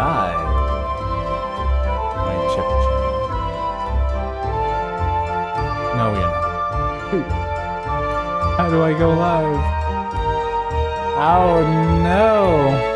live. Might check the channel. No, we are not. How do I go live? Oh no!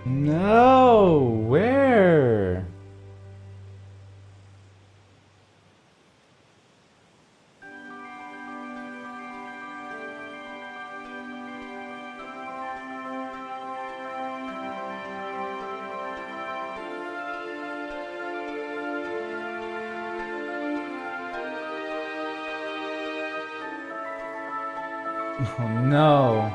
No, where? Oh no.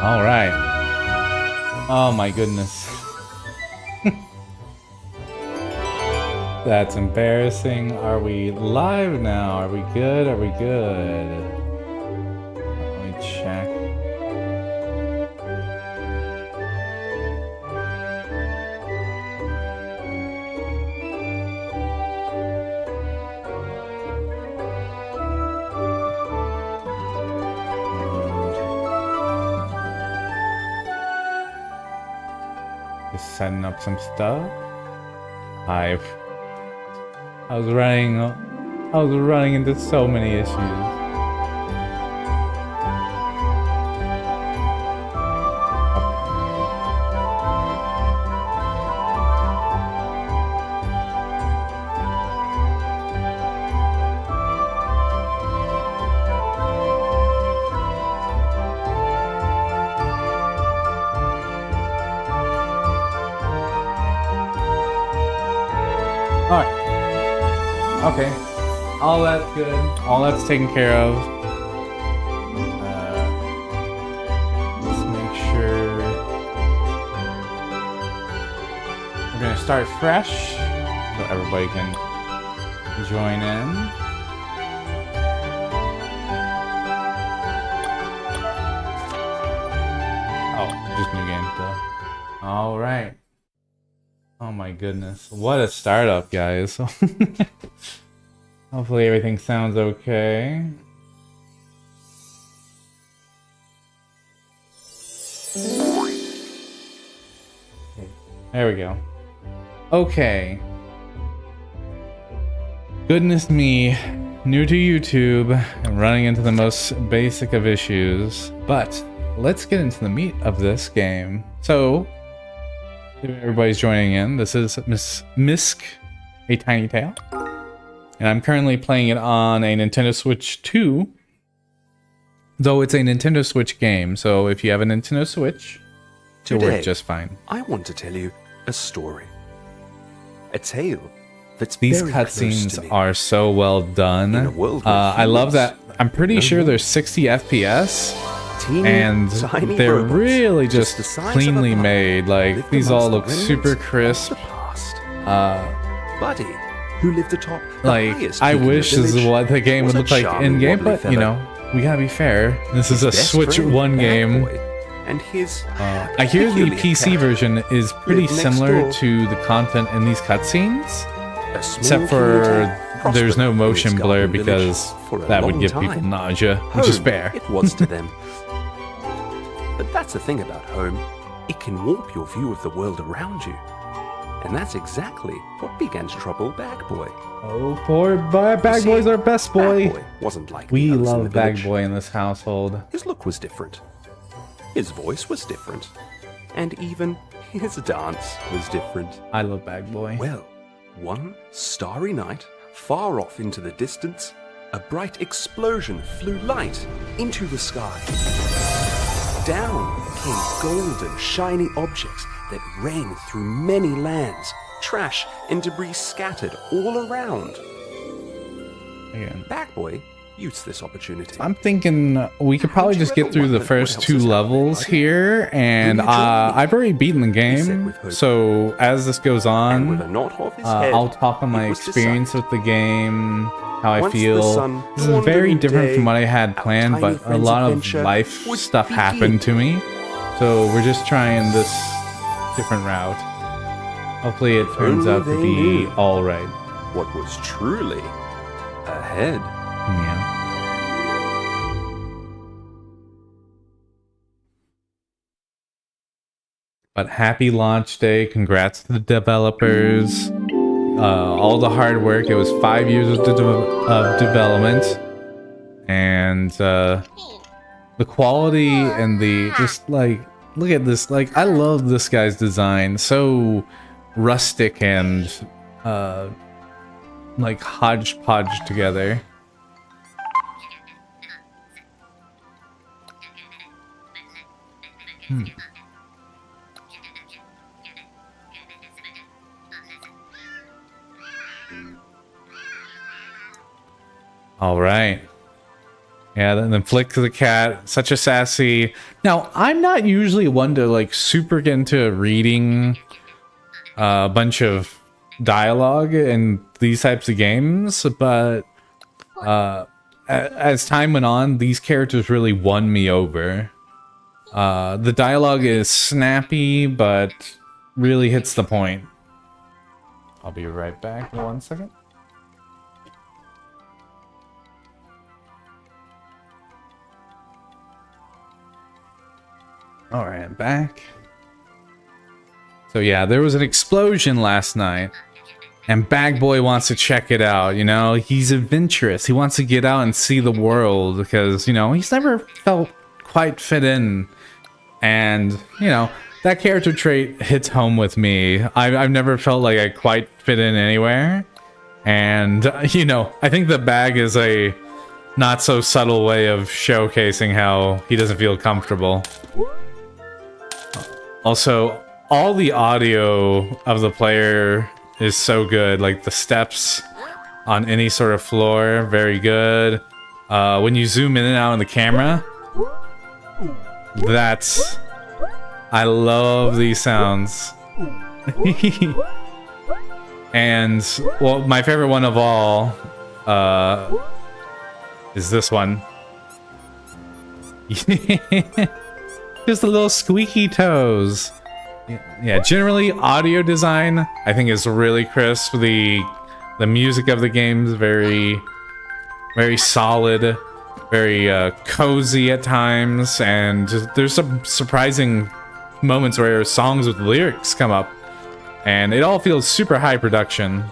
All right. Oh my goodness. That's embarrassing. Are we live now? Are we good? Are we good? Let me check. Just setting up some stuff. I was running into so many issues. Alright. Okay. All that's good. All that's taken care of. Let's make sure. We're gonna start fresh so everybody can join in. Oh, just new game though. Alright. Oh my goodness. What a startup, guys. Hopefully everything sounds okay. There we go. Okay. Goodness me. New to YouTube and running into the most basic of issues. But let's get into the meat of this game. So, everybody's joining in. This is Misc, A Tiny Tale. And I'm currently playing it on a Nintendo Switch 2. Though it's a Nintendo Switch game, so if you have a Nintendo Switch, it'll work just fine. I want to tell you a story. A tale that's These very close to cutscenes me. are so well done. In a world where I love humans that. I'm pretty no sure more. there's 60 FPS. Teeny, and tiny they're robots, really just just the size of a cleanly pie, made. Like, lived these all amongst look the super remnants of crisp. the past. Uh, Buddy, who lived atop the like, highest I peak in the wish this is village, what the game was would a look like charming, in game, wobbly but you fellow. know, we gotta be fair. This is a His best Switch friend, 1 Bad game. Boy, and his I hear the peculiar PC cat version is pretty lived next similar door. to the content in these cutscenes, A small except for community there's no prospered in motion this blur garden village because for a that would long give time. people nausea, which is Home, fair. It was to them. But that's the thing about home. It can warp your view of the world around you. And that's exactly what began to trouble Bag Boy. Oh, poor Bag See, Boy's our best boy. Bag Boy wasn't like We the others in love the Bag village. Boy in this household. His look was different. His voice was different. And even his dance was different. I love Bag Boy. Well, one starry night, far off into the distance, a bright explosion flew light into the sky. Down came golden, shiny objects that rained through many lands. Trash and debris scattered all around. Again. Bag Boy used this opportunity. I'm thinking we could probably just get through the first 2 levels here, and I've already beaten the game, so as this goes And with a on, nod of his head, I'll talk on my it was experience with the game, how I Once the feel. sun This is dawned very in the different from day, what I had our planned, tiny but a friend's lot of adventure life would stuff begin. happened to me, so we're just trying this different route. Hopefully it turns only out to they be knew. alright. what was truly ahead. Yeah. But happy launch day. Congrats to the developers. All the hard work. It was 5 years of development. And the quality and the just like, look at this. Like, I love this guy's design. So rustic and like hodgepodge together. All right. Yeah, then Flick the cat, such a sassy. Now, I'm not usually one to like super get into reading a bunch of dialogue in these types of games, but as time went on, these characters really won me over. The dialogue is snappy, but really hits the point. I'll be right back in 1 second. All right, I'm back. So yeah, there was an explosion last night, and Bag Boy wants to check it out, you know? He's adventurous. He wants to get out and see the world because, you know, he's never felt quite fit in. And, you know, that character trait hits home with me. I've never felt like I quite fit in anywhere. And, you know, I think the bag is a not so subtle way of showcasing how he doesn't feel comfortable. Also, all the audio of the player is so good. Like the steps on any sort of floor, very good. When you zoom in and out on the camera, that's... I love these sounds. And, well, my favorite one of all is this one. Just the little squeaky toes. Yeah, generally audio design I think is really crisp. The music of the game is very solid, very cozy at times, and there's some surprising moments where songs with lyrics come up, and it all feels super high production.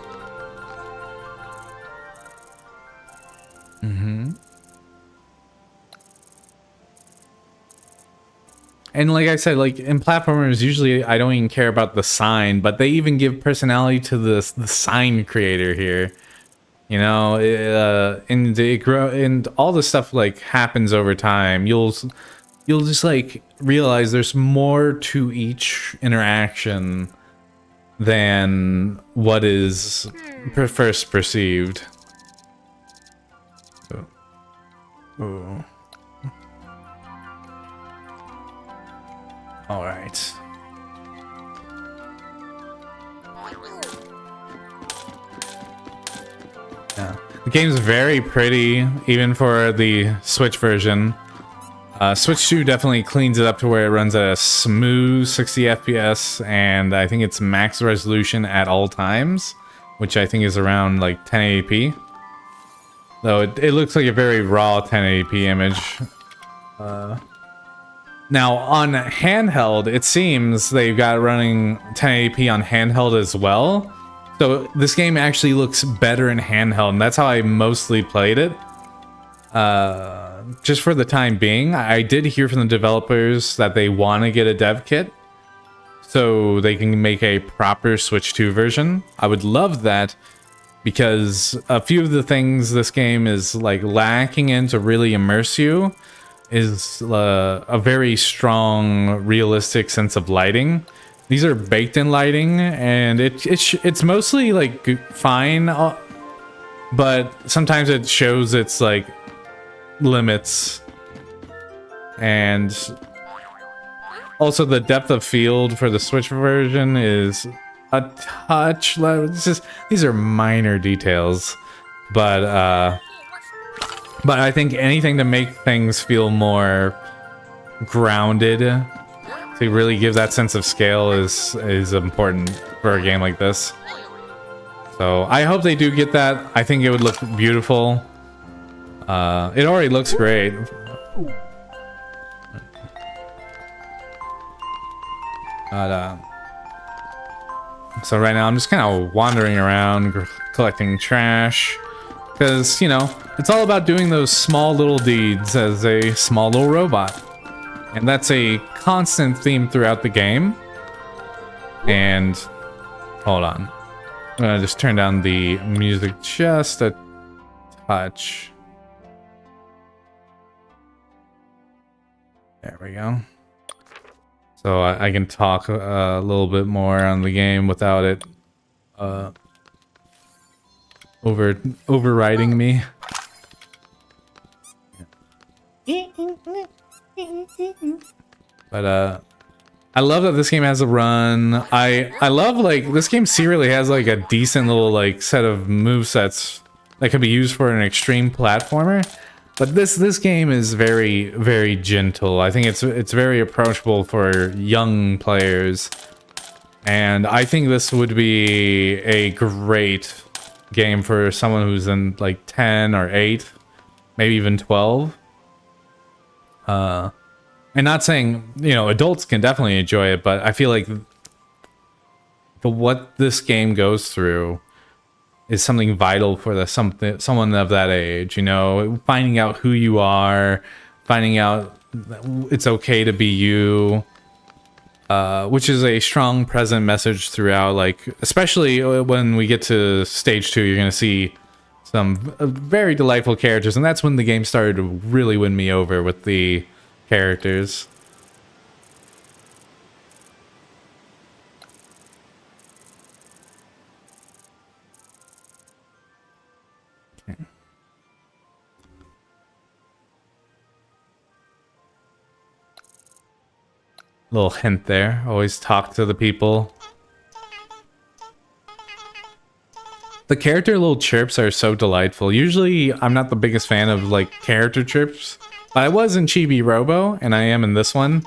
And like I said, like in platformers, usually I don't even care about the sign, but they even give personality to the sign creator here. You know, and it grow, and all this stuff like happens over time. You'll just like realize there's more to each interaction than what is first perceived. Oh. All right. Yeah. The game's very pretty, even for the Switch version. Switch 2 definitely cleans it up to where it runs at a smooth 60 FPS, and I think it's max resolution at all times, which I think is around like 1080p. Though it looks like a very raw 1080p image. Now on handheld, it seems they've got running 1080p on handheld as well. So this game actually looks better in handheld, and that's how I mostly played it. Just for the time being, I did hear from the developers that they want to get a dev kit so they can make a proper Switch 2 version. I would love that, because a few of the things this game is like lacking in to really immerse you is a very strong, realistic sense of lighting. These are baked in lighting, and it's mostly like fine, but sometimes it shows its like limits. And also the depth of field for the Switch version is a touch low. It's just, these are minor details, but I think anything to make things feel more grounded, to really give that sense of scale, is important for a game like this. So I hope they do get that. I think it would look beautiful. It already looks great. But, so right now I'm just kind of wandering around collecting trash, because, you know, it's all about doing those small little deeds as a small little robot. And that's a constant theme throughout the game. And hold on, I'm gonna just turn down the music just a touch. There we go. So I can talk a little bit more on the game without it overriding me. But I love that this game has a run. I love, like, this game secretly has like a decent little like set of movesets that could be used for an extreme platformer. But this game is very, very gentle. I think it's very approachable for young players, and I think this would be a great game for someone who's in like 10 or 8, maybe even 12. And not saying, you know, adults can definitely enjoy it, but I feel like what this game goes through is something vital for someone of that age. You know, finding out who you are, finding out that it's okay to be you, which is a strong present message throughout. Like, especially when we get to stage 2, you're gonna see some very delightful characters, and that's when the game started to really win me over with the characters. Okay. Little hint there. Always talk to the people. The character little chirps are so delightful. Usually, I'm not the biggest fan of like character chirps, but I was in Chibi Robo, and I am in this one,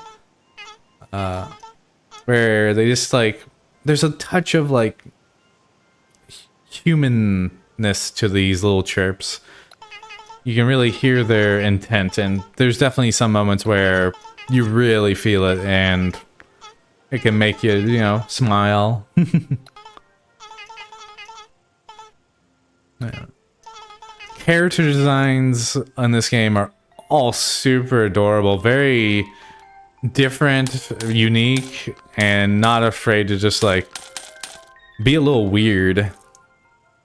where they just like, there's a touch of like humanness to these little chirps. You can really hear their intent, and there's definitely some moments where you really feel it, and it can make you, you know, smile. Yeah. Character designs on this game are all super adorable, very different, unique, and not afraid to just like be a little weird,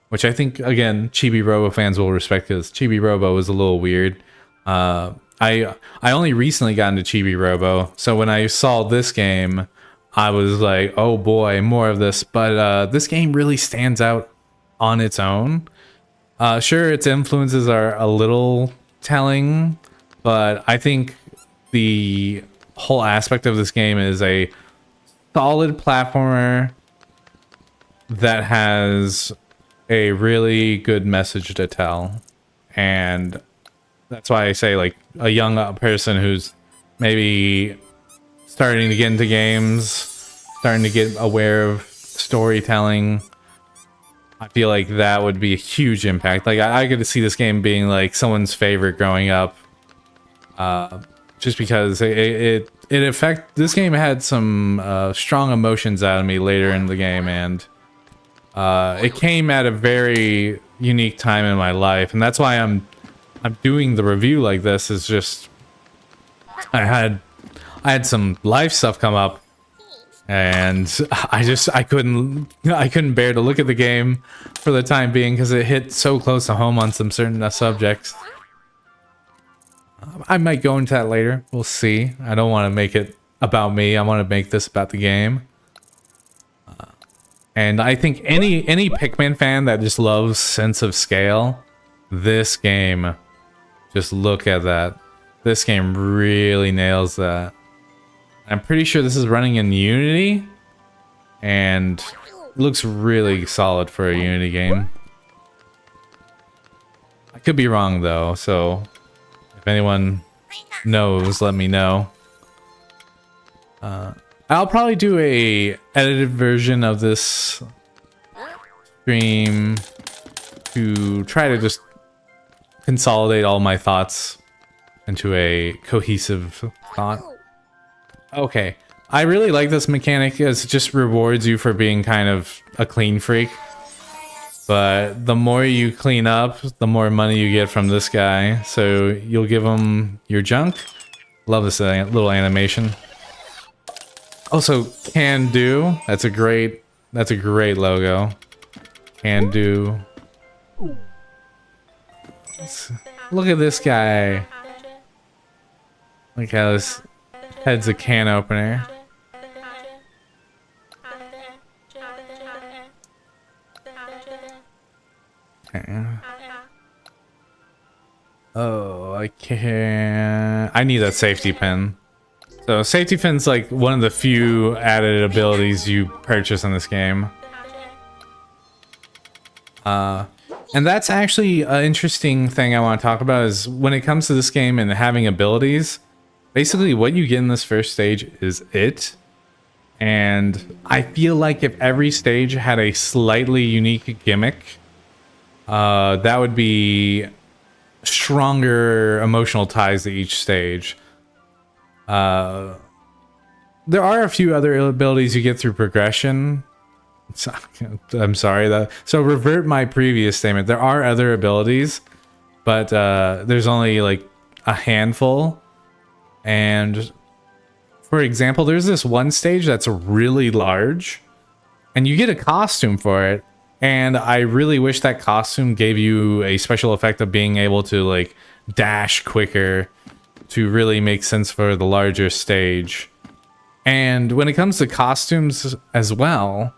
which I think, again, Chibi Robo fans will respect, because Chibi Robo is a little weird. I only recently got into Chibi Robo, so when I saw this game, I was like, oh boy, more of this. But this game really stands out on its own. Sure, its influences are a little telling, but I think the whole aspect of this game is a solid platformer that has a really good message to tell. And that's why I say, like, a young person who's maybe starting to get into games, starting to get aware of storytelling, I feel like that would be a huge impact. Like, I get to see this game being like someone's favorite growing up, just because this game had some strong emotions out of me later in the game, and it came at a very unique time in my life, and that's why I'm doing the review like this. Is just I had some life stuff come up, and I couldn't bear to look at the game for the time being because it hit so close to home on some certain subjects. I might go into that later. We'll see. I don't want to make it about me. I want to make this about the game. And I think any Pikmin fan that just loves sense of scale, this game, just look at that. This game really nails that. I'm pretty sure this is running in Unity, and it looks really solid for a Unity game. I could be wrong though, so if anyone knows, let me know. I'll probably do a edited version of this stream to try to just consolidate all my thoughts into a cohesive thought. Okay, I really like this mechanic as it just rewards you for being kind of a clean freak. But the more you clean up, the more money you get from this guy. So you'll give him your junk. Love this little animation. Also, can do. That's a great logo. Can do. Look at this guy. Look how this head's a can opener. Okay. Oh, I can't. I need that safety pin. So safety pin's like one of the few added abilities you purchase in this game. And that's actually an interesting thing I want to talk about is when it comes to this game and having abilities, basically what you get in this first stage is it. And I feel like if every stage had a slightly unique gimmick, that would be stronger emotional ties to each stage. There are a few other abilities you get through progression. I'm sorry. So revert my previous statement. There are other abilities, but there's only like a handful. And for example, there's this one stage that's really large, and you get a costume for it. And I really wish that costume gave you a special effect of being able to like dash quicker to really make sense for the larger stage. And when it comes to costumes as well,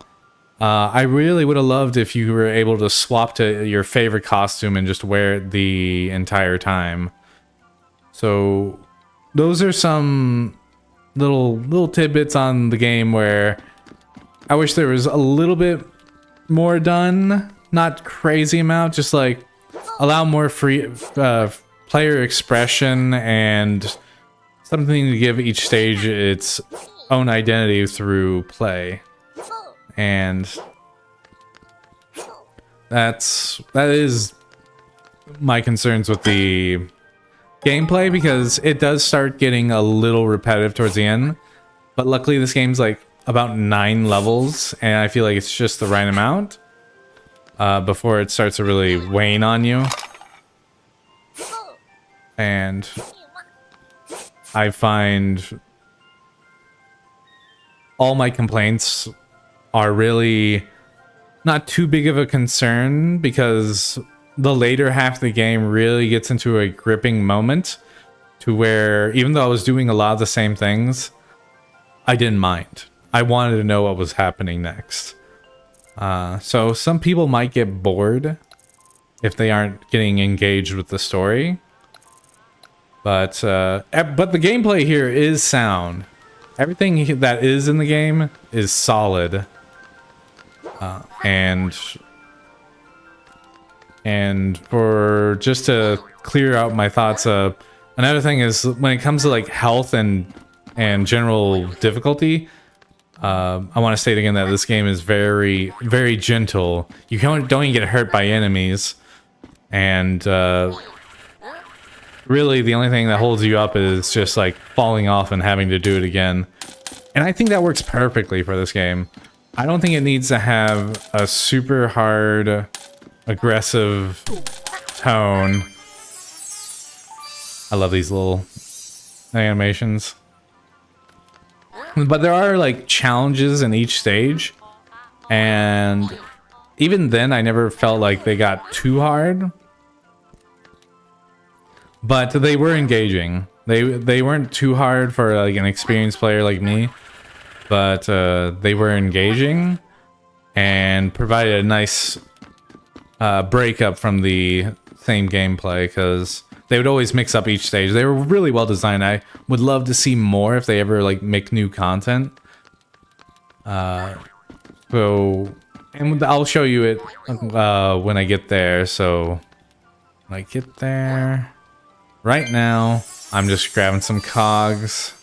I really would have loved if you were able to swap to your favorite costume and just wear it the entire time. So those are some little tidbits on the game where I wish there was a little bit more done. Not crazy amount, just like allow more free player expression and something to give each stage its own identity through play. And that is my concerns with the gameplay, because it does start getting a little repetitive towards the end. But luckily this game's like about 9 levels, and I feel like it's just the right amount before it starts to really wane on you. And I find all my complaints are really not too big of a concern, because the later half of the game really gets into a gripping moment to where even though I was doing a lot of the same things, I didn't mind. I wanted to know what was happening next. So some people might get bored if they aren't getting engaged with the story. But the gameplay here is sound. Everything that is in the game is solid. And for just to clear out my thoughts, another thing is when it comes to like health and general difficulty, I want to state again that this game is very, very gentle. You don't even get hurt by enemies, and really the only thing that holds you up is just like falling off and having to do it again. And I think that works perfectly for this game. I don't think it needs to have a super hard, aggressive tone. I love these little animations. But there are like challenges in each stage, and even then I never felt like they got too hard. But they were engaging. They weren't too hard for like an experienced player like me, but they were engaging and provided a nice breakup from the same gameplay, because they would always mix up each stage. They were really well designed. I would love to see more if they ever like make new content. And I'll show you it when I get there. So when I get there, right now I'm just grabbing some cogs.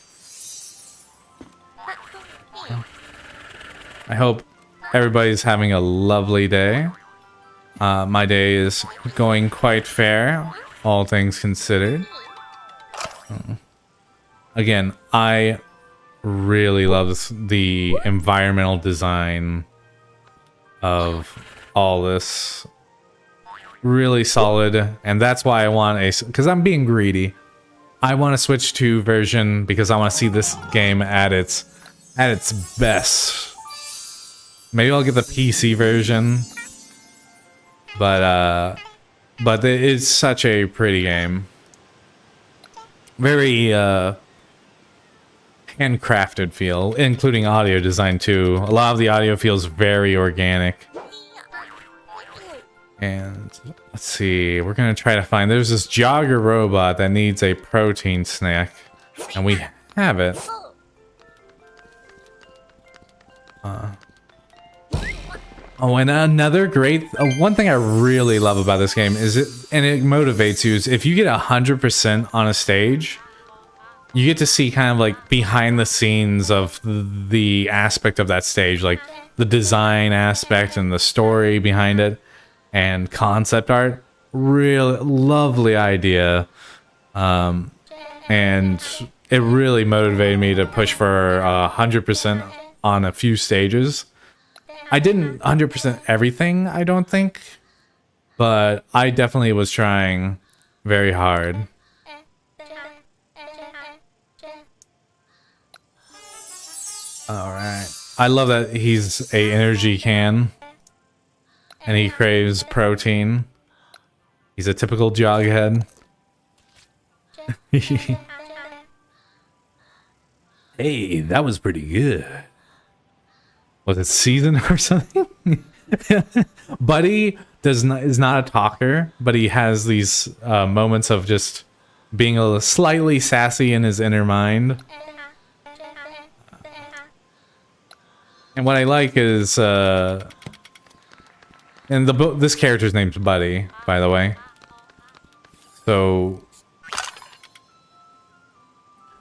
I hope everybody's having a lovely day. My day is going quite fair, all things considered. Again, I really love the environmental design of all this. Really solid, and that's why I want because I'm being greedy. I want to switch to version because I want to see this game at its best. Maybe I'll get the PC version, but it's such a pretty game. Very handcrafted feel, including audio design too. A lot of the audio feels very organic. And let's see, we're gonna try to find, there's this jogger robot that needs a protein snack, and we have it. Oh, and another great, one thing I really love about this game is it motivates you, is if you get 100% on a stage, you get to see kind of like behind the scenes of the aspect of that stage, like the design aspect and the story behind it and concept art. Really lovely idea. And it really motivated me to push for 100% on a few stages. I didn't 100% everything, I don't think, but I definitely was trying very hard. Alright. I love that he's a energy can, and he craves protein. He's a typical joghead. Hey, that was pretty good. Was it seasoned or something? Buddy is not a talker, but he has these moments of just being a little slightly sassy in his inner mind. And what I like is, and this character's name's Buddy, by the way. So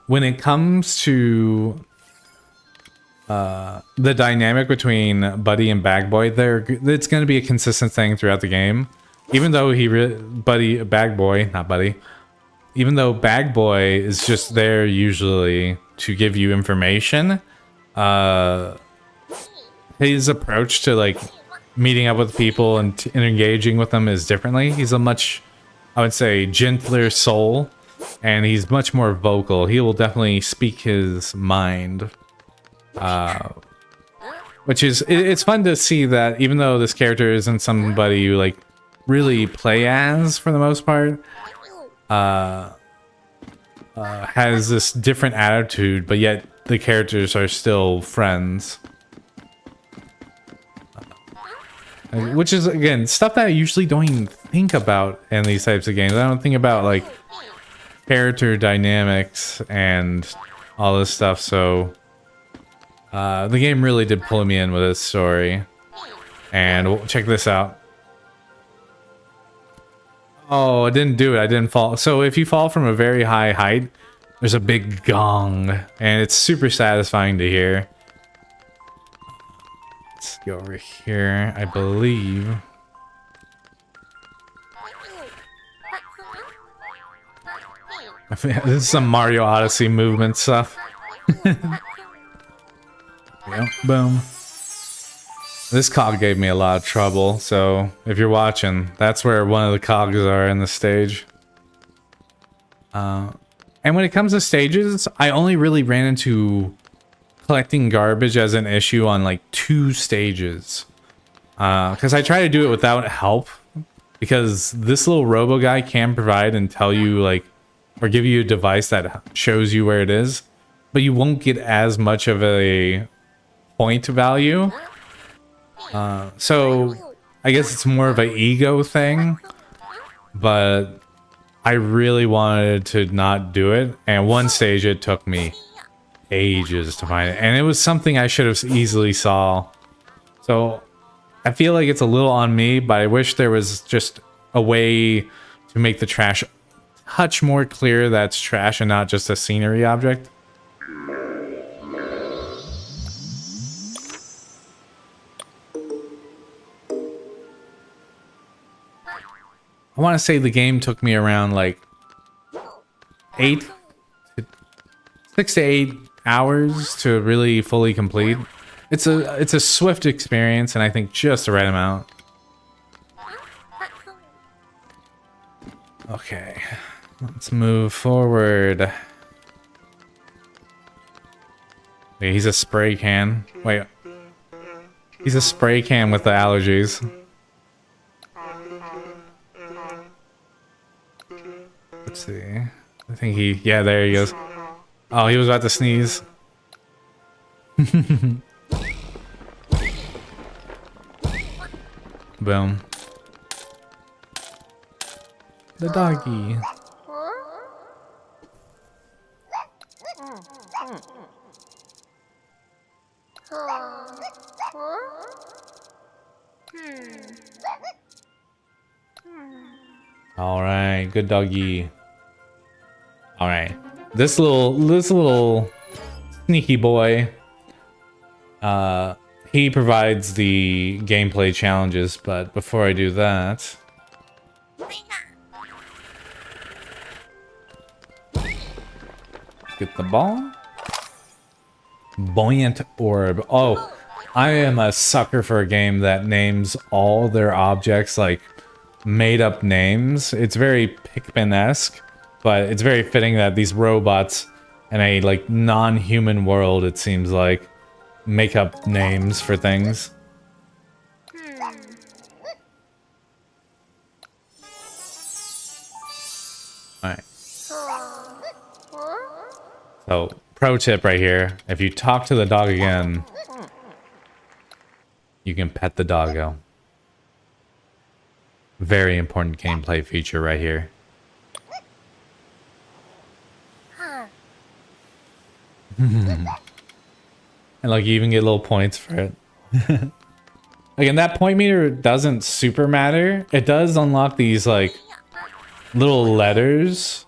when it comes to the dynamic between Buddy and Bag Boy, it's going to be a consistent thing throughout the game. Even though Bag Boy is just there usually to give you information, his approach to like meeting up with people and engaging with them is differently. He's a much, I would say, gentler soul, and he's much more vocal. He will definitely speak his mind. Which is, it's fun to see that even though this character isn't somebody you like really play as for the most part, has this different attitude, but yet the characters are still friends. Which is, again, stuff that I usually don't even think about in these types of games. I don't think about like character dynamics and all this stuff, so the game really did pull me in with its story. And check this out. Oh, I didn't do it. I didn't fall. So if you fall from a very high height, there's a big gong, and it's super satisfying to hear. Let's go over here, I believe. This is some Mario Odyssey movement stuff. Yep, boom. This cog gave me a lot of trouble, so if you're watching, that's where one of the cogs are in the stage. And when it comes to stages, I only really ran into collecting garbage as an issue on like 2 stages. Because I try to do it without help, because this little robo guy can provide and tell you like, or give you a device that shows you where it is, but you won't get as much of a point value. So I guess it's more of an ego thing, but I really wanted to not do it. And one stage it took me ages to find it, and it was something I should have easily saw. So I feel like it's a little on me, but I wish there was just a way to make the trash touch more clear that's trash and not just a scenery object. I want to say the game took me around like 6 to 8 hours to really fully complete. It's a swift experience, and I think just the right amount. Okay, let's move forward. Wait, he's a spray can. Wait, he's a spray can with the allergies. Let's see. I think yeah, there he goes. Oh, he was about to sneeze. Boom. The doggy. All right, good doggy. All right, this little sneaky boy. He provides the gameplay challenges, but before I do that, get the ball. Buoyant orb. Oh, I am a sucker for a game that names all their objects like made up names. It's very Pikmin-esque, but it's very fitting that these robots in a like non-human world, it seems like, make up names for things. Alright. So, pro tip right here. If you talk to the dog again, you can pet the doggo. Very important gameplay feature right here. And like you even get little points for it. Again, that point meter doesn't super matter. It does unlock these like little letters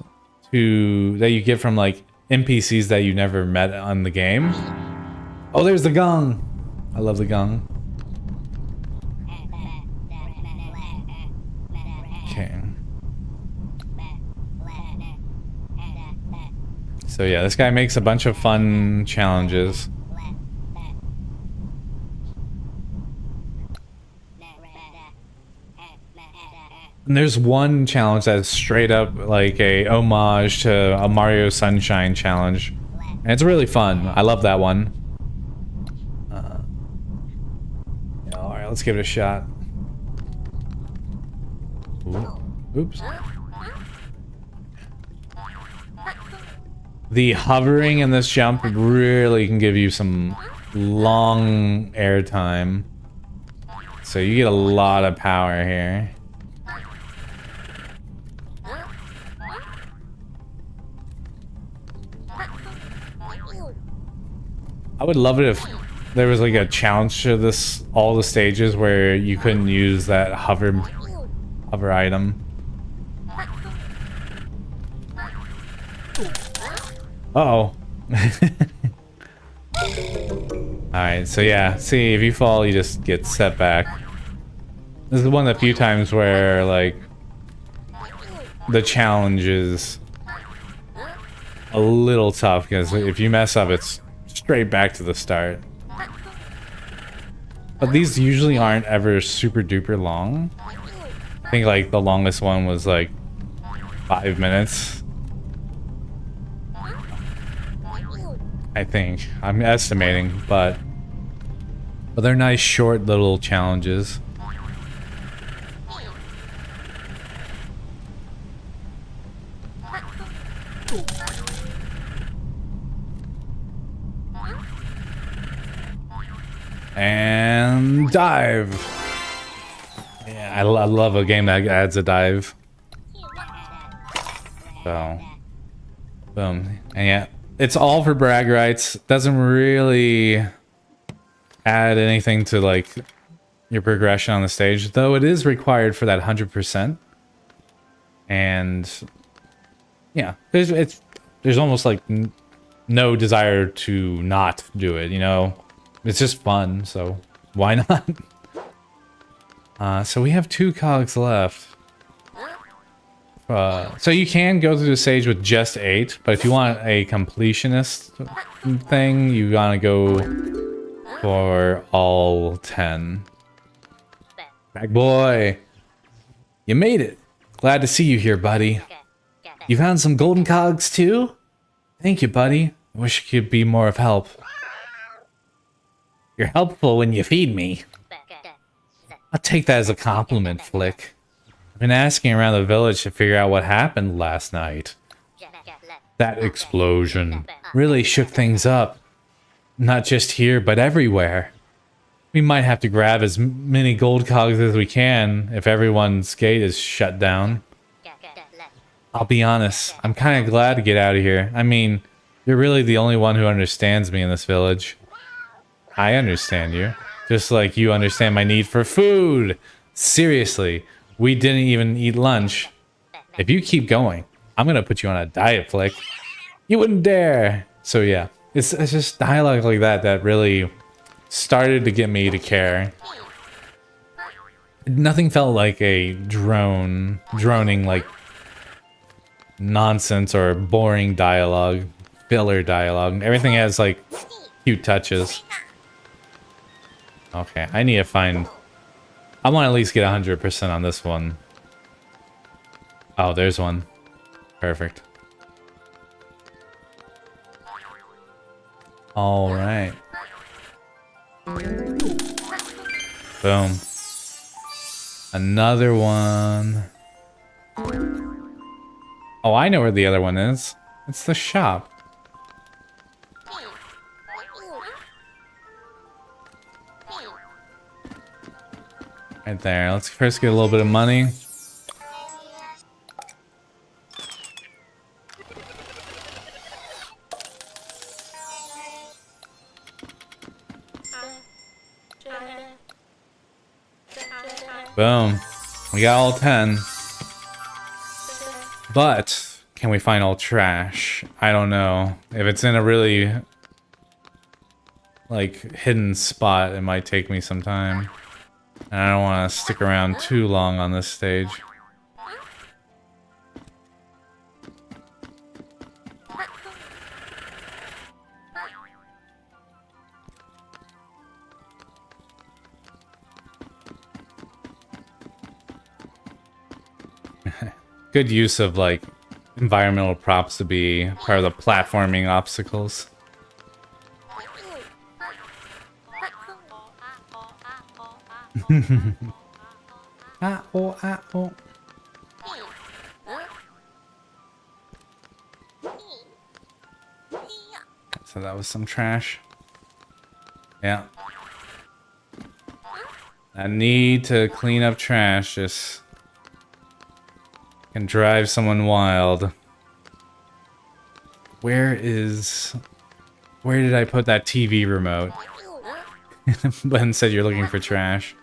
that you get from like NPCs that you never met on the game. Oh, there's the gong. I love the gong. Okay. So yeah, this guy makes a bunch of fun challenges. And there's one challenge that's straight up like a homage to a Mario Sunshine challenge. And it's really fun. I love that one. Yeah, alright, let's give it a shot. Ooh. Oops. The hovering in this jump really can give you some long air time. So you get a lot of power here. I would love it if there was like a challenge to this, all the stages where you couldn't use that hover item. Uh-oh. Alright, so yeah, see, if you fall, you just get set back. This is one of the few times where, like, the challenge is a little tough, because if you mess up, it's straight back to the start. But these usually aren't ever super duper long. I think, like, the longest one was, like, 5 minutes. I think. I'm estimating, but they're nice short little challenges. And dive. Yeah, I love a game that adds a dive. So, boom. And yeah, it's all for brag rights. Doesn't really add anything to like your progression on the stage, though it is required for that 100%. And yeah, there's almost like no desire to not do it, you know? It's just fun, so why not? So we have 2 cogs left. So you can go through the stage with just 8, but if you want a completionist thing, you gotta go for all 10. Back boy, you made it. Glad to see you here, buddy. You found some golden cogs too? Thank you, buddy. I wish I could be more of help. You're helpful when you feed me. I'll take that as a compliment, Flick. I've been asking around the village to figure out what happened last night. That explosion really shook things up. Not just here, but everywhere. We might have to grab as many gold cogs as we can if everyone's gate is shut down. I'll be honest, I'm kind of glad to get out of here. I mean, you're really the only one who understands me in this village. I understand you. Just like you understand my need for food. Seriously, we didn't even eat lunch. If you keep going, I'm gonna put you on a diet, Flick. You wouldn't dare. So yeah, it's just dialogue like that that really started to get me to care. Nothing felt like a droning like nonsense or boring dialogue, filler dialogue. Everything has like cute touches. Okay, I need to find... I want to at least get 100% on this one. Oh, there's one. Perfect. Alright. Boom. Another one. Oh, I know where the other one is. It's the shop. Right there. Let's first get a little bit of money. Boom. We got all 10. But can we find all trash? I don't know. If it's in a really like hidden spot, it might take me some time. And I don't want to stick around too long on this stage. Good use of like environmental props to be part of the platforming obstacles. Oh. So that was some trash. Yeah. I need to clean up trash. Just can drive someone wild. Where is Where did I put that TV remote? But instead you're looking for trash.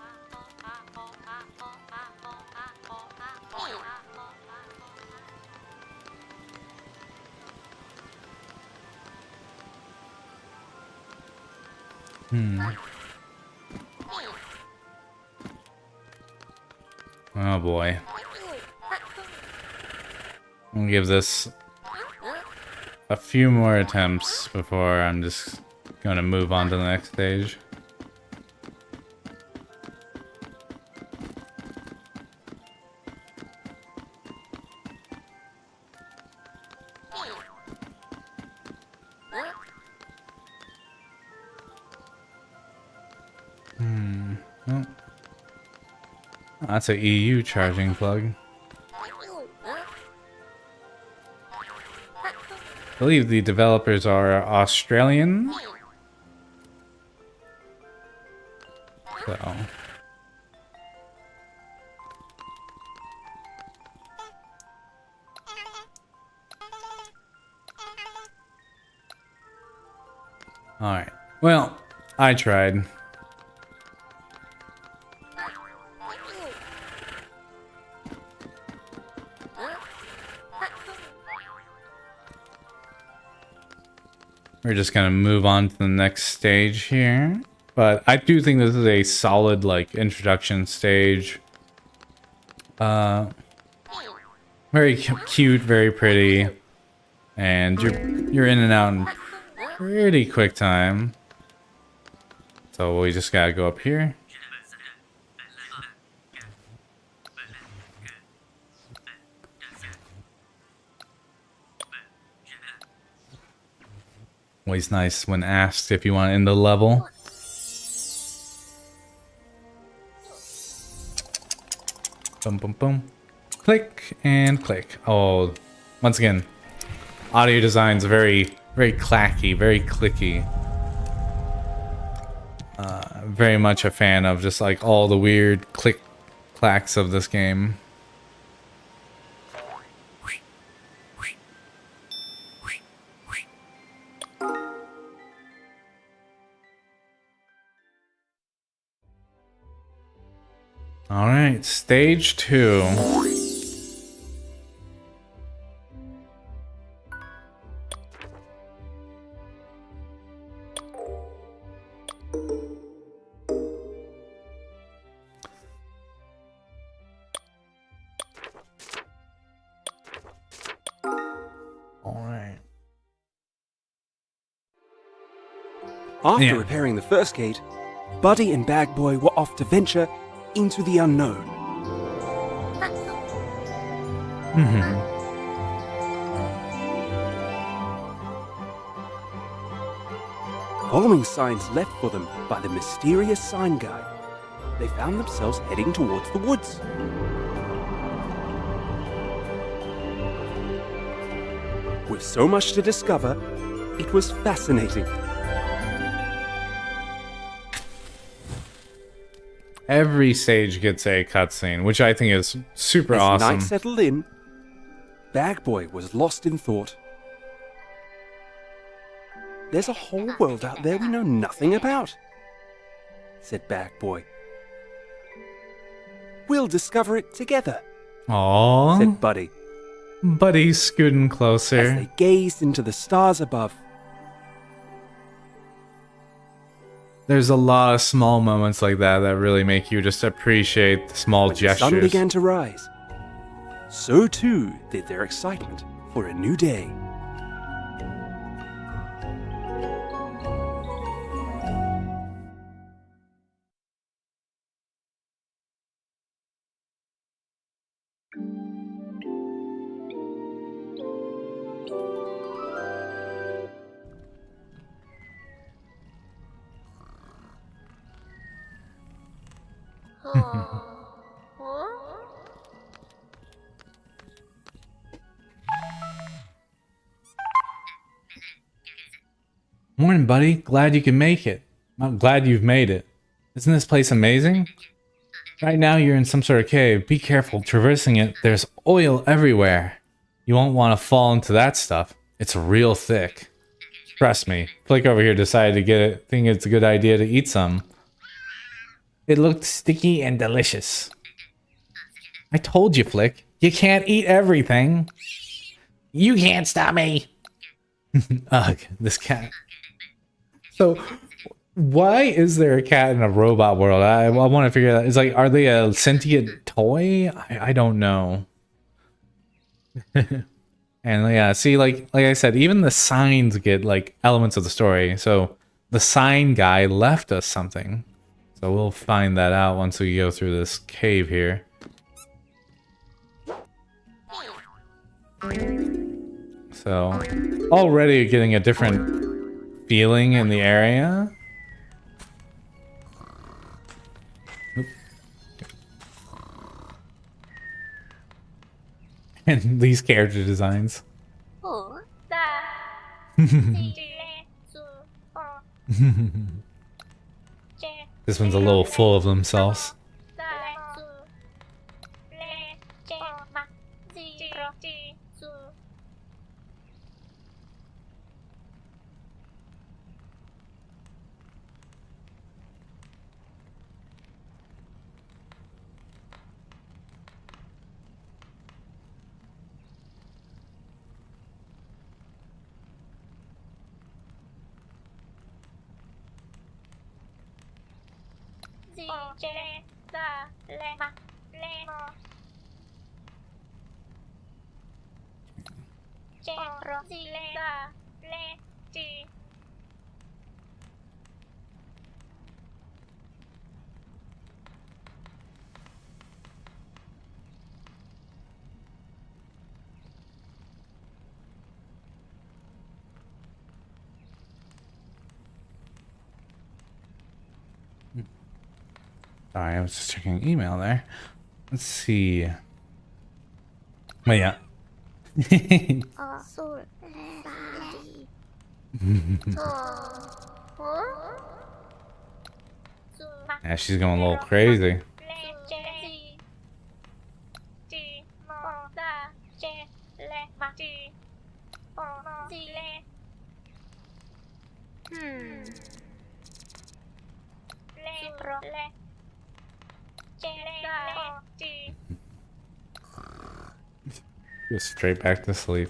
Oh boy. I'll give this a few more attempts before I'm just gonna move on to the next stage. Oh. That's a EU charging plug. I believe the developers are Australian. So. Alright. Well, I tried. We're just gonna move on to the next stage here. But I do think this is a solid, like, introduction stage. Very cute, very pretty. And you're in and out in pretty quick time. So we just gotta go up here. Always nice when asked if you want to end the level. Boom, boom, boom. Click and click. Oh, once again, audio design's very, very clacky, very clicky. Very much a fan of just like all the weird click clacks of this game. All right, stage 2. All right. After repairing the first gate, Buddy and Bag Boy were off to venture into the unknown. Following signs left for them by the mysterious sign guy, they found themselves heading towards the woods. With so much to discover, it was fascinating. Every stage gets a cutscene, which I think is super awesome. As night settled in, Bag Boy was lost in thought. There's a whole world out there we know nothing about, said Bag Boy. We'll discover it together, Aww. said Buddy, Buddy's scooting as closer. they gazed into the stars above. There's a lot of small moments like that that really make you just appreciate the small When the sun gestures. began to rise, so too did their excitement for a new day. Morning, buddy. Glad you can make it. I'm glad you've made it. Isn't this place amazing? Right now you're in some sort of cave. Be careful traversing it. There's oil everywhere. You won't want to fall into that stuff. It's real thick. Trust me. Flick over here decided to get it. Think it's a good idea to eat some. It looked sticky and delicious. I told you, Flick. You can't eat everything. You can't stop me. Ugh, this cat. So, why is there a cat in a robot world? I want to figure that. It's like, are they a sentient toy? I don't know. And yeah, see, like I said, even the signs get like elements of the story. So the sign guy left us something. So we'll find that out once we go through this cave here. So already getting a different feeling in the area. Oop. And these character designs. This one's a little full of themselves. Sorry, I was just checking email there. Let's see. But yeah. Yeah, she's going a little crazy. Go straight back to sleep.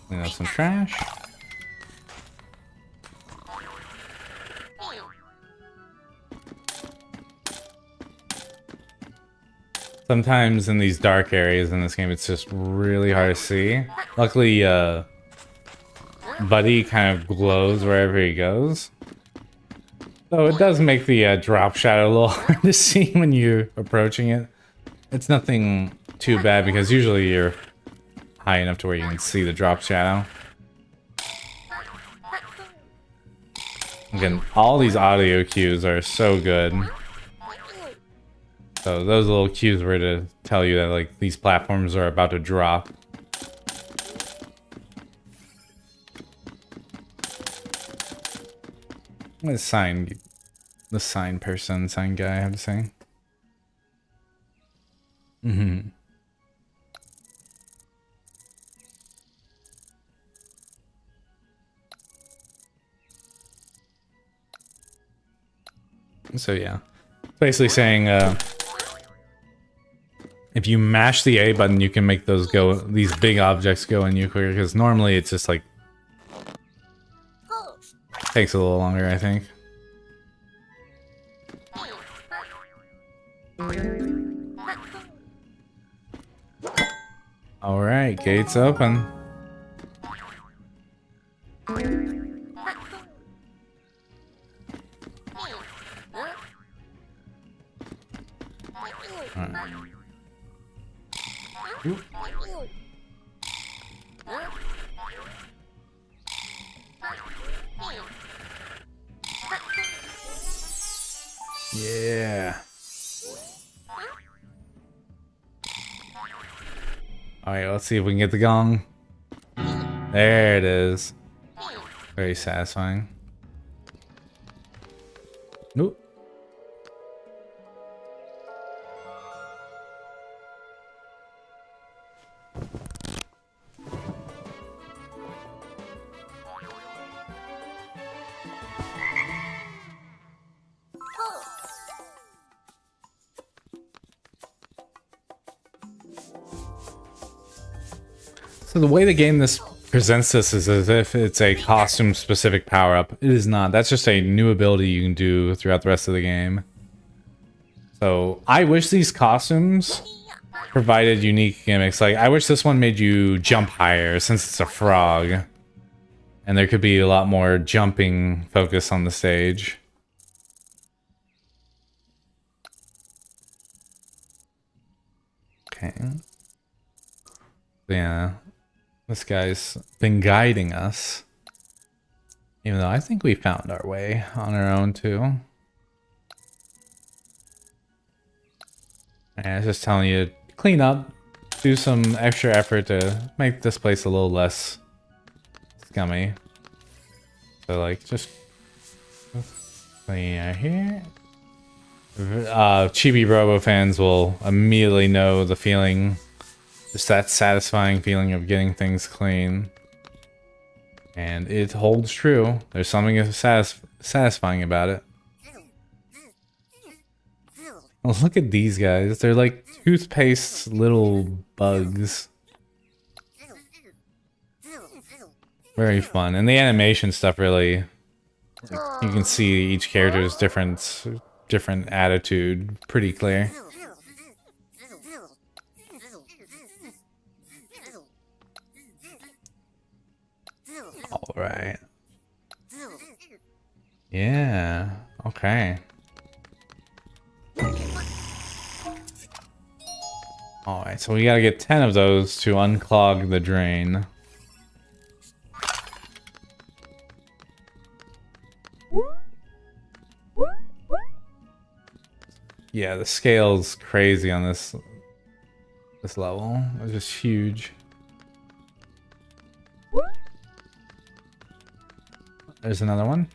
Clean up some trash. Sometimes in these dark areas in this game, it's just really hard to see. Luckily, Buddy kind of glows wherever he goes. So it does make the drop shadow a little hard to see when you're approaching it. It's nothing too bad because usually you're high enough to where you can see the drop shadow. Again, all these audio cues are so good. So those little cues were to tell you that like these platforms are about to drop. What does the sign guy have to say? So yeah, basically saying if you mash the A button, you can make those go, these big objects go in you quicker, because normally it's just like, takes a little longer, I think. Alright, gates open. Oop. Yeah. Alright, let's see if we can get the gong. There it is. Very satisfying. Nope. So the way the game presents this is as if it's a costume-specific power-up. It is not. That's just a new ability you can do throughout the rest of the game. So I wish these costumes provided unique gimmicks. Like, I wish this one made you jump higher since it's a frog. And there could be a lot more jumping focus on the stage. Okay. Yeah. This guy's been guiding us. Even though I think we found our way on our own too. And I was just telling you to clean up, do some extra effort to make this place a little less scummy. So like just clean out here. Chibi Robo fans will immediately know the feeling. Just that satisfying feeling of getting things clean. And it holds true. There's something satisfying about it. Oh, look at these guys. They're like toothpaste little bugs. Very fun. And the animation stuff really... You can see each character's different attitude pretty clear. Alright. Yeah. Okay. Alright, so we gotta get 10 of those to unclog the drain. Yeah, the scale's crazy on this level. It's just huge. There's another one.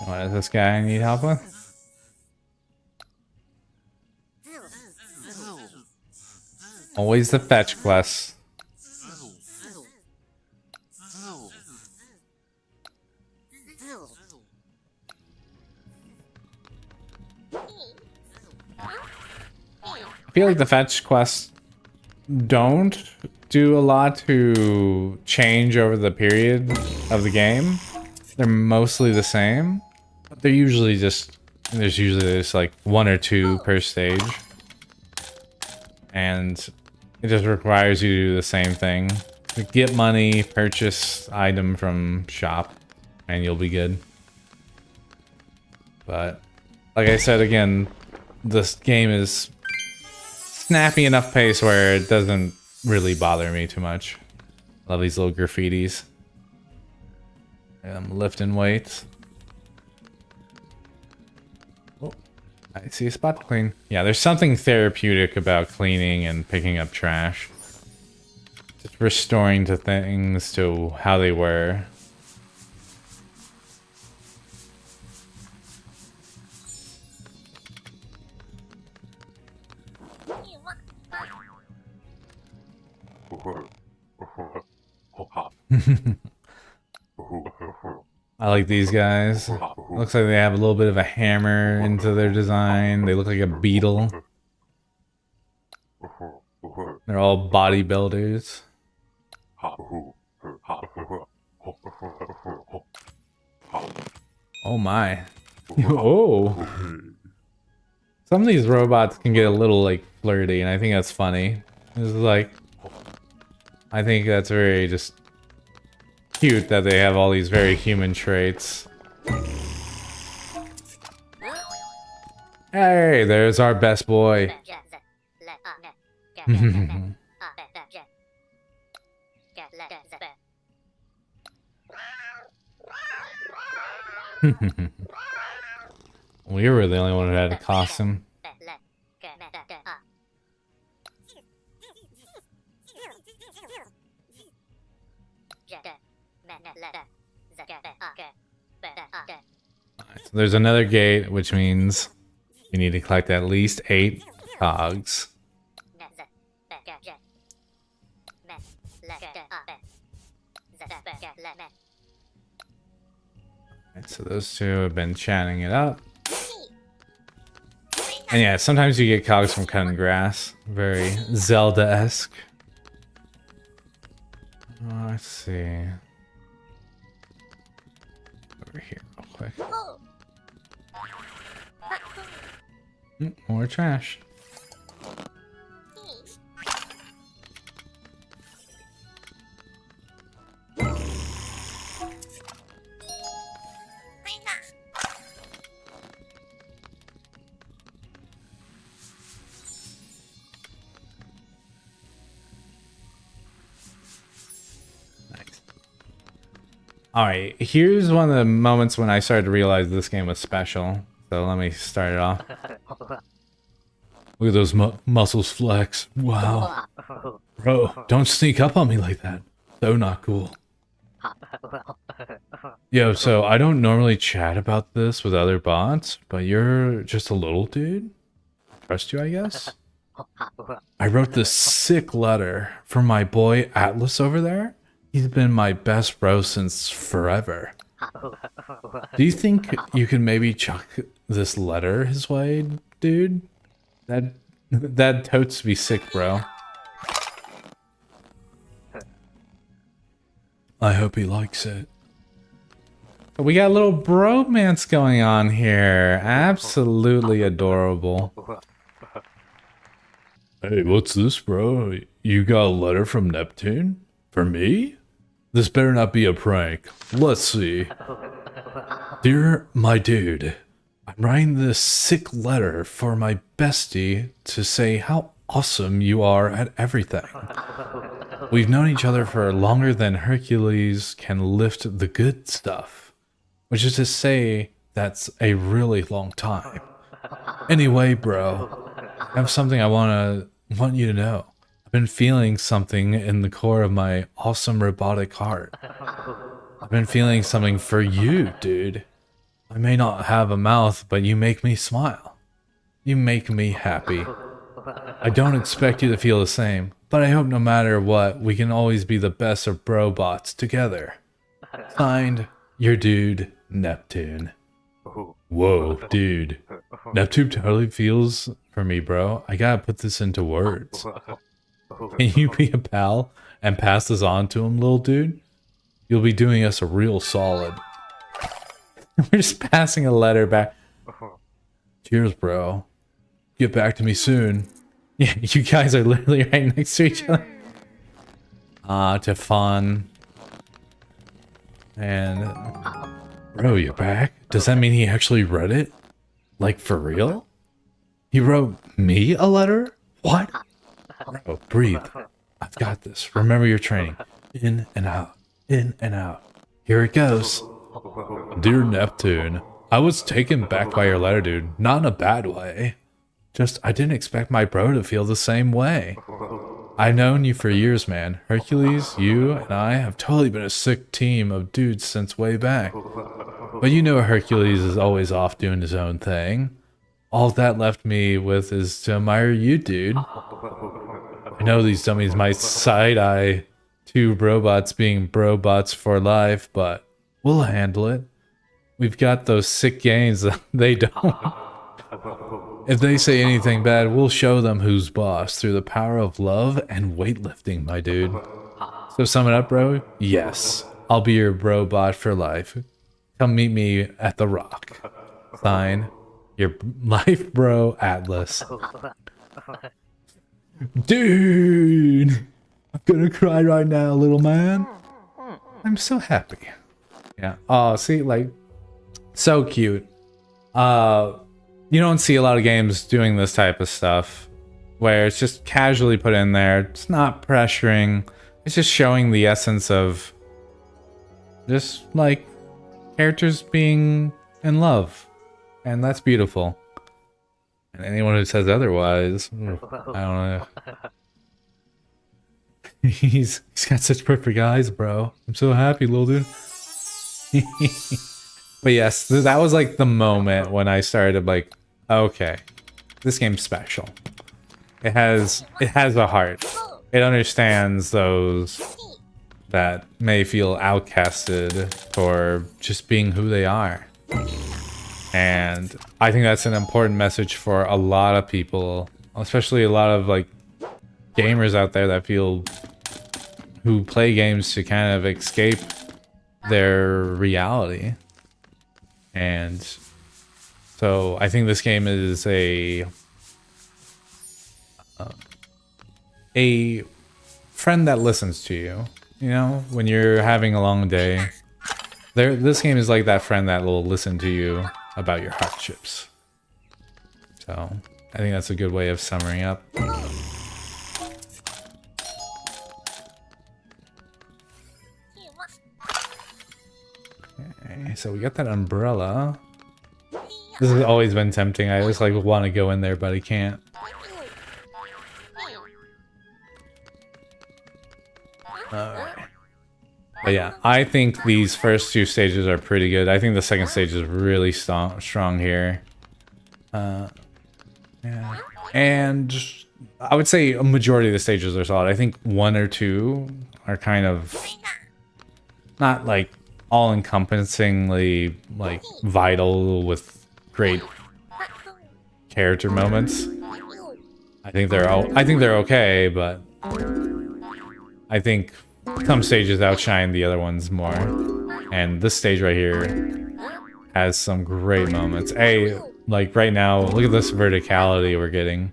What does this guy need help with? Always the fetch quest. I feel like the fetch quests don't do a lot to change over the period of the game. They're mostly the same, but they're usually there's usually like 1 or 2 per stage. And it just requires you to do the same thing. Get money, purchase item from shop, and you'll be good. But like I said again, this game is snappy enough pace where it doesn't really bother me too much. Love these little graffitis. I'm lifting weights. Oh, I see a spot to clean. Yeah, there's something therapeutic about cleaning and picking up trash. Just restoring to things to how they were. I like these guys. Looks like they have a little bit of a hammer into their design. They look like a beetle. They're all bodybuilders. Oh my. Oh. Some of these robots can get a little like flirty, and I think that's funny. This is like, I think that's very just cute that they have all these very human traits. Hey, there's our best boy. We were the only one who had a costume. So there's another gate, which means we need to collect at least 8 cogs. Right, so those two have been chatting it up. And yeah, sometimes you get cogs from cutting grass. Very Zelda-esque. Let's see. Over here real quick. More trash. Alright, here's one of the moments when I started to realize this game was special. So let me start it off. Look at those muscles flex. Wow. Bro, don't sneak up on me like that. So not cool. Yo, so I don't normally chat about this with other bots, but you're just a little dude? Trust you, I guess? I wrote this sick letter for my boy Atlas over there. He's been my best bro since forever. Do you think you can maybe chuck this letter his way, dude? That totes be sick, bro. I hope he likes it. We got a little bromance going on here. Absolutely adorable. Hey, what's this, bro? You got a letter from Neptune? For me? This better not be a prank. Let's see. Dear my dude, I'm writing this sick letter for my bestie to say how awesome you are at everything. We've known each other for longer than Hercules can lift the good stuff, which is to say that's a really long time. Anyway, bro, I have something I want you to know. I've been feeling something in the core of my awesome robotic heart. I've been feeling something for you, dude. I may not have a mouth, but you make me smile. You make me happy. I don't expect you to feel the same, but I hope no matter what, we can always be the best of brobots together. Signed, your dude, Neptune. Whoa, dude. Neptune totally feels for me, bro. I gotta put this into words. Can you be a pal and pass this on to him, little dude? You'll be doing us a real solid. We're just passing a letter back. Cheers, bro. Get back to me soon. Yeah, you guys are literally right next to each other. Tefan. And... Bro, you back? Does that mean he actually read it? Like, for real? He wrote me a letter? What? Bro, breathe. I've got this. Remember your training. In and out. In and out. Here it goes. Dear Neptune, I was taken back by your letter, dude. Not in a bad way. Just, I didn't expect my bro to feel the same way. I've known you for years, man. Hercules, you, and I have totally been a sick team of dudes since way back. But you know Hercules is always off doing his own thing. All that left me with is to admire you, dude. I know these dummies might side-eye two brobots being brobots for life, but we'll handle it. We've got those sick gains that they don't. If they say anything bad, we'll show them who's boss through the power of love and weightlifting, my dude. So sum it up, bro? Yes, I'll be your brobot for life. Come meet me at the Rock. Sign, your life bro, Atlas. Dude! I'm gonna cry right now, little man. I'm so happy. Yeah. Oh, see, like, so cute. You don't see a lot of games doing this type of stuff, where it's just casually put in there. It's not pressuring. It's just showing the essence of just, like, characters being in love. And that's beautiful. And anyone who says otherwise, I don't know. He's got such perfect eyes, bro. I'm so happy, little dude. But yes, that was like the moment when I started like, okay, this game's special. It has a heart. It understands those that may feel outcasted for just being who they are. And I think that's an important message for a lot of people, especially a lot of like gamers out there that feel who play games to kind of escape their reality. And so I think this game is a friend that listens to you, you know, when you're having a long day. This game is like that friend that will listen to you about your hardships. So I think that's a good way of summing up. Okay, so we got that umbrella. This has always been tempting. I just like want to go in there, but I can't. But yeah, I think these first two stages are pretty good. I think the second stage is really strong here. Yeah. And I would say a majority of the stages are solid. I think one or two are kind of not like all-encompassingly like vital with great character moments. I think they're okay, but I think some stages outshine the other ones more. And this stage right here has some great moments. Hey, like right now, look at this verticality we're getting.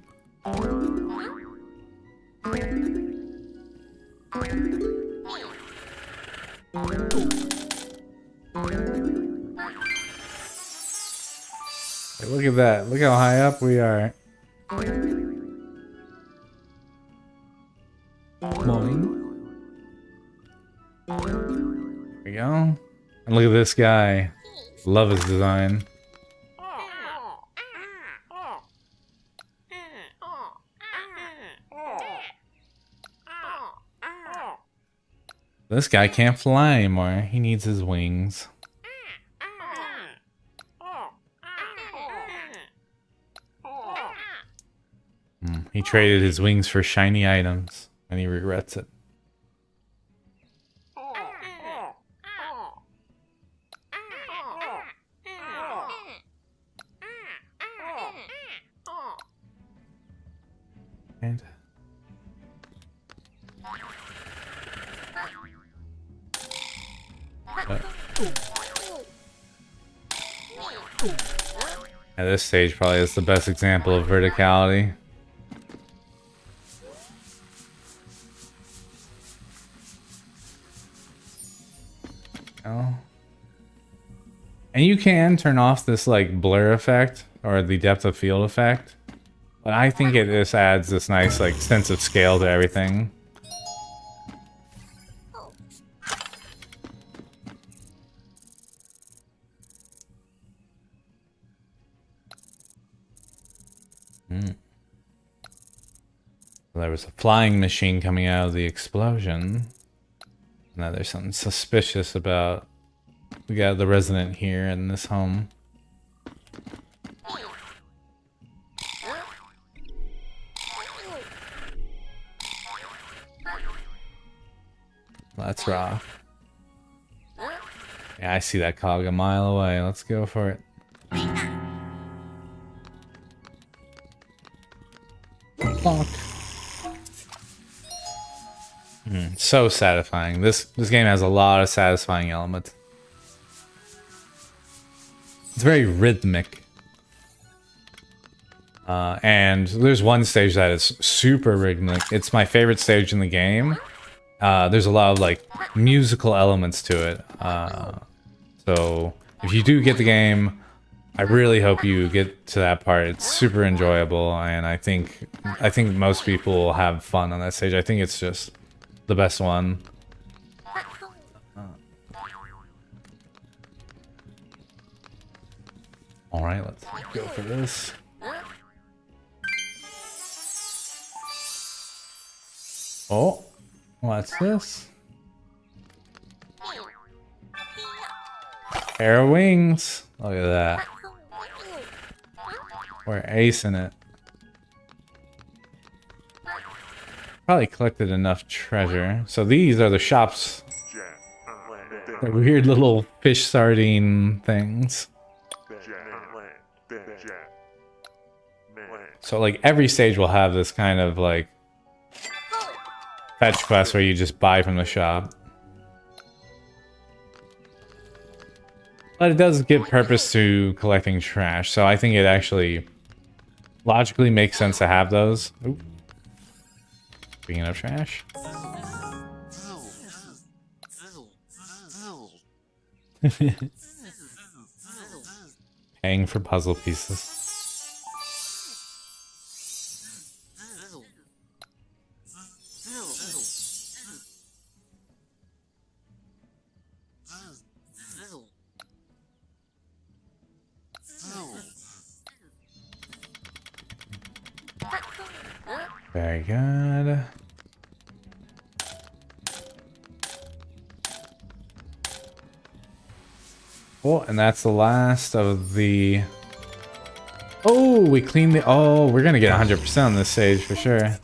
Hey, look at that. Look how high up we are. Boing. There we go. And look at this guy. Love his design. This guy can't fly anymore. He needs his wings. He traded his wings for shiny items, and he regrets it. And this stage probably is the best example of verticality. Oh. And you can turn off this like blur effect or the depth of field effect, but I think it just adds this nice like sense of scale to everything. There was a flying machine coming out of the explosion. Now there's something suspicious about... We got the resident here in this home. That's rough. Yeah, I see that cog a mile away. Let's go for it. Fuck. So satisfying. This game has a lot of satisfying elements. It's very rhythmic. And there's one stage that is super rhythmic. It's my favorite stage in the game. There's a lot of like musical elements to it. So if you do get the game, I really hope you get to that part. It's super enjoyable, and I think most people will have fun on that stage. I think it's just the best one. All right, let's go for this. Oh, What's this? Pair of wings. Look at that. We're acing it. Probably collected enough treasure. So these are the shops. The weird little fish sardine things. So like every stage will have this kind of like fetch quest where you just buy from the shop. But it does give purpose to collecting trash, so I think it actually logically makes sense to have those. Ooh. Speaking of trash. Paying for puzzle pieces. Very good. Oh, and that's the last of the... Oh, we cleaned the... Oh, we're gonna get 100% on this stage for sure.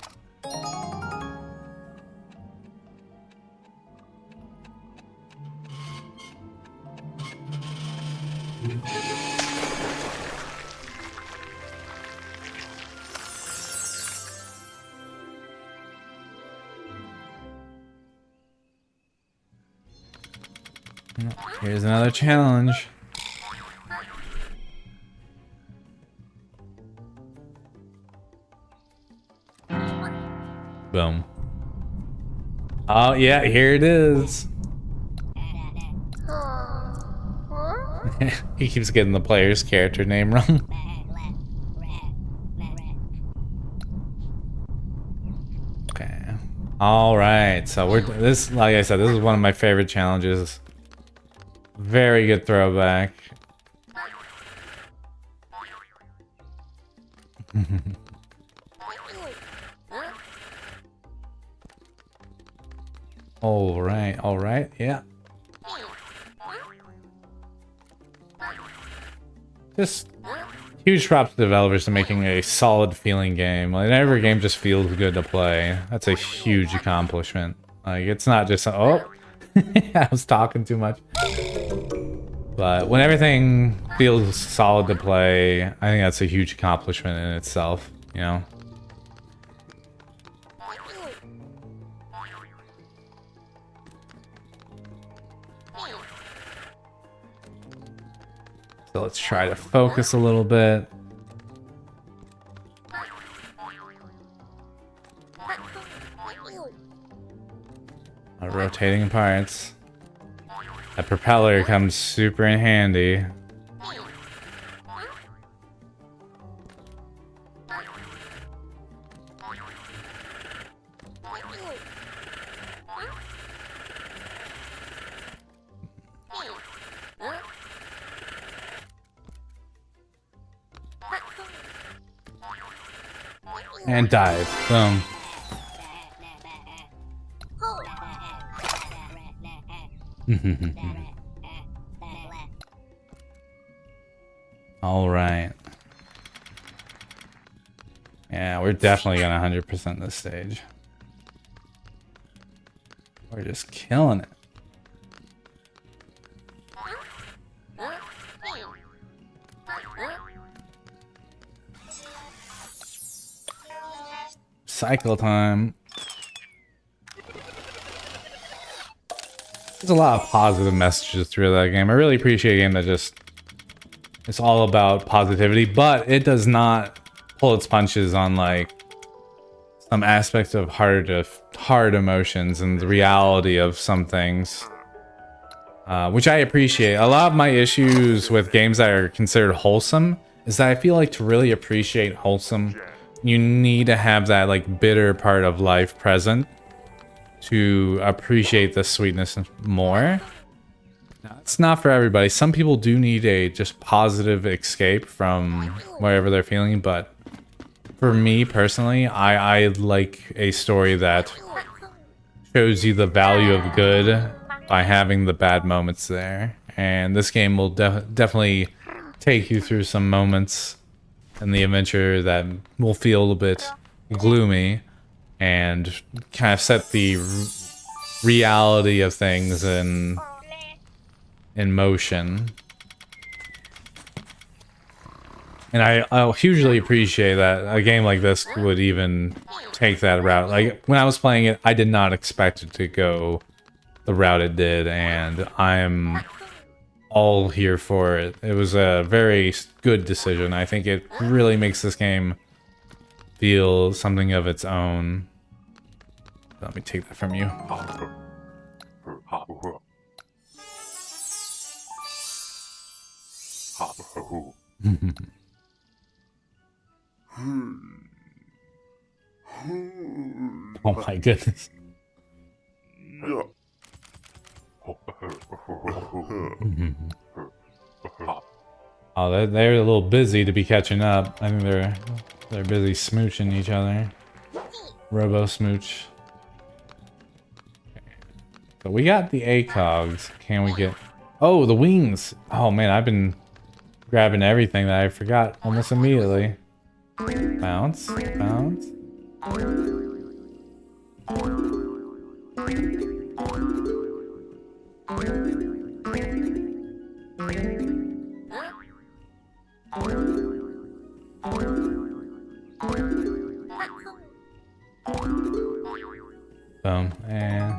Here's another challenge. Boom. Oh, yeah, here it is. He keeps getting the player's character name wrong. Okay. All right. So we're this, like I said, this is one of my favorite challenges. Very good throwback. All right, yeah. Just huge props to developers for making a solid feeling game. Like every game just feels good to play. That's a huge accomplishment. Like it's not just oh, I was talking too much. But when everything feels solid to play, I think that's a huge accomplishment in itself, you know? So let's try to focus a little bit. Rotating parts. That propeller comes super in handy. And dive. Boom. All right. Yeah, we're definitely gonna 100% this stage. We're just killing it. Cycle time. There's a lot of positive messages through that game. I really appreciate a game that just it's all about positivity, but it does not pull its punches on like some aspects of hard emotions and the reality of some things, which I appreciate. A lot of my issues with games that are considered wholesome is that I feel like to really appreciate wholesome, you need to have that like bitter part of life present to appreciate the sweetness more. Now, it's not for everybody. Some people do need a just positive escape from wherever they're feeling, but for me personally, I like a story that shows you the value of good by having the bad moments there. And this game will definitely take you through some moments in the adventure that will feel a little bit gloomy and kind of set the reality of things in motion. And I hugely appreciate that a game like this would even take that route. Like, when I was playing it, I did not expect it to go the route it did, and I'm all here for it. It was a very good decision. I think it really makes this game feel something of its own. Let me take that from you. Oh my goodness. Oh, they're a little busy to be catching up. I think they're busy smooching each other. Robo smooch. So we got the ACOGs. Can we get... Oh, the wings! Oh man, I've been grabbing everything that I forgot almost immediately. Bounce, bounce. Boom, and...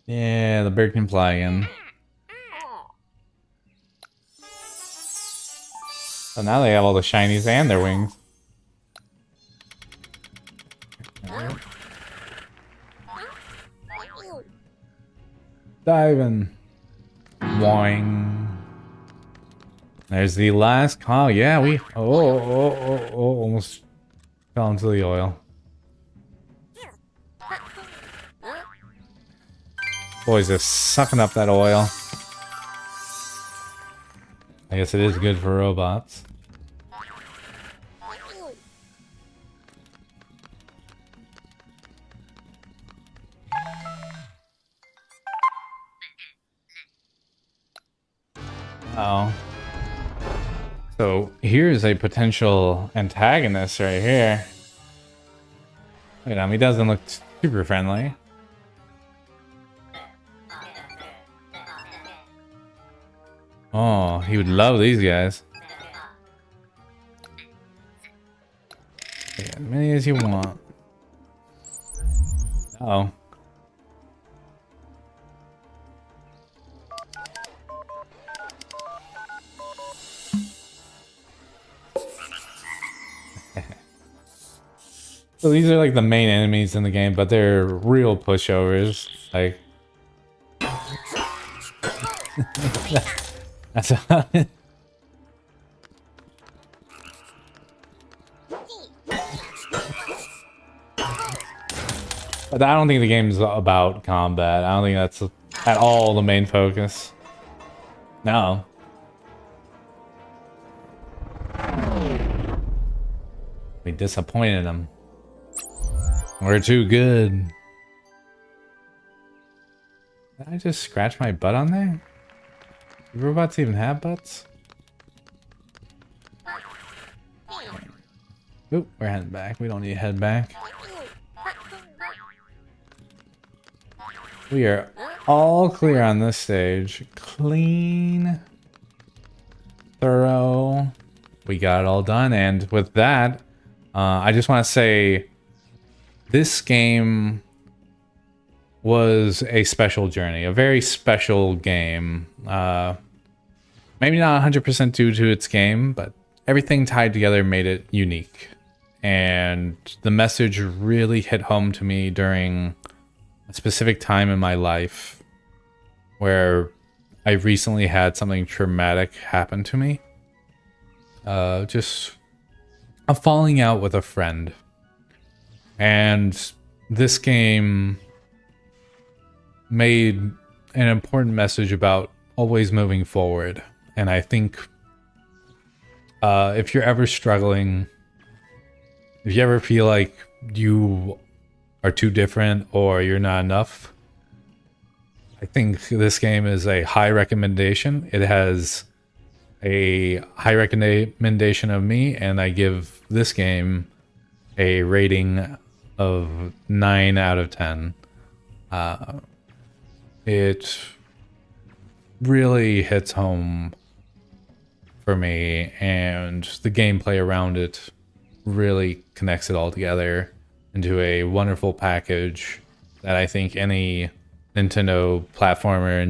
Yeah, the bird can fly again. So now they have all the shinies and their wings. Diving. Boing. There's the last. Oh, yeah, we. Oh, almost fell into the oil. Boys are sucking up that oil. I guess it is good for robots. Oh. So here's a potential antagonist right here. Look at him, he doesn't look super friendly. Oh, he would love these guys. As many as you want. Uh-oh. So these are like the main enemies in the game, but they're real pushovers. Like... That's about it. But I don't think the game's about combat. I don't think that's at all the main focus. No. We disappointed them. We're too good. Did I just scratch my butt on there? Do robots even have butts? Oop, we're heading back. We don't need to head back. We are all clear on this stage. Clean. Thorough. We got it all done. And with that, I just want to say this game was a special journey. A very special game. Maybe not 100% due to its game, but everything tied together made it unique. And the message really hit home to me during a specific time in my life where I recently had something traumatic happen to me. Just a falling out with a friend. And this game made an important message about always moving forward. And I think if you're ever struggling, if you ever feel like you are too different or you're not enough, I think this game is a high recommendation. It has a high recommendation of me, and I give this game a rating of 9 out of 10. It really hits home for me, and the gameplay around it really connects it all together into a wonderful package that I think any Nintendo platformer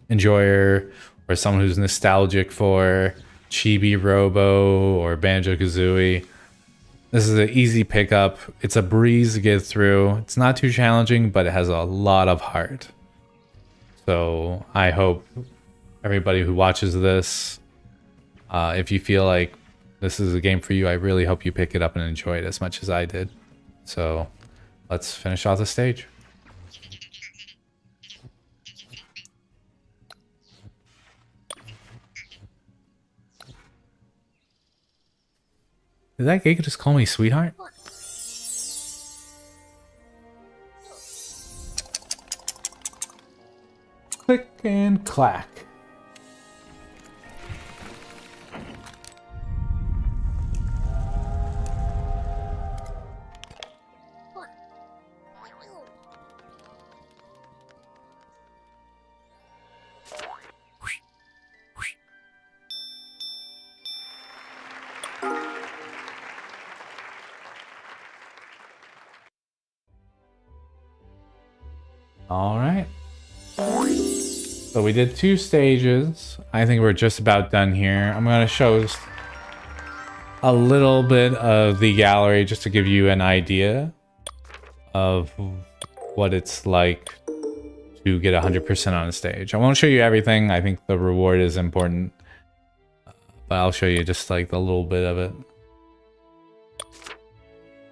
enjoyer or someone who's nostalgic for Chibi Robo or Banjo-Kazooie, this is an easy pickup. It's a breeze to get through. It's not too challenging, but it has a lot of heart. So I hope everybody who watches this, if you feel like this is a game for you, I really hope you pick it up and enjoy it as much as I did. So let's finish off the stage. Did that Giga just call me sweetheart? Click and clack. All right. So we did 2 stages. I think we're just about done here. I'm going to show a little bit of the gallery just to give you an idea of what it's like to get 100% on a stage. I won't show you everything. I think the reward is important. But I'll show you just like a little bit of it.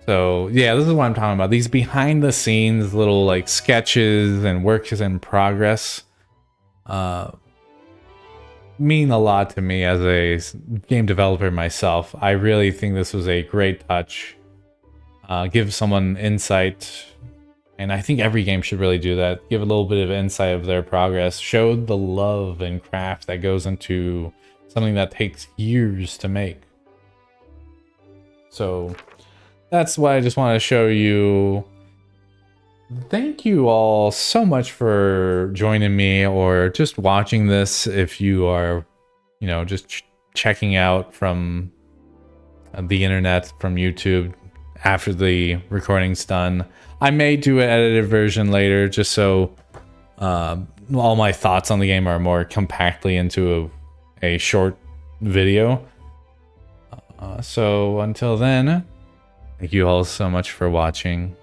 So yeah, this is what I'm talking about. These behind the scenes little like sketches and works in progress mean a lot to me as a game developer myself. I really think this was a great touch. Give someone insight, and I think every game should really do that. Give a little bit of insight of their progress. Show the love and craft that goes into something that takes years to make. So that's what I just want to show you. Thank you all so much for joining me or just watching this. If you are, you know, just checking out from the internet, from YouTube after the recording's done. I may do an edited version later just so all my thoughts on the game are more compactly into a short video. So until then, thank you all so much for watching.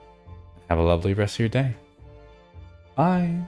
Have a lovely rest of your day. Bye.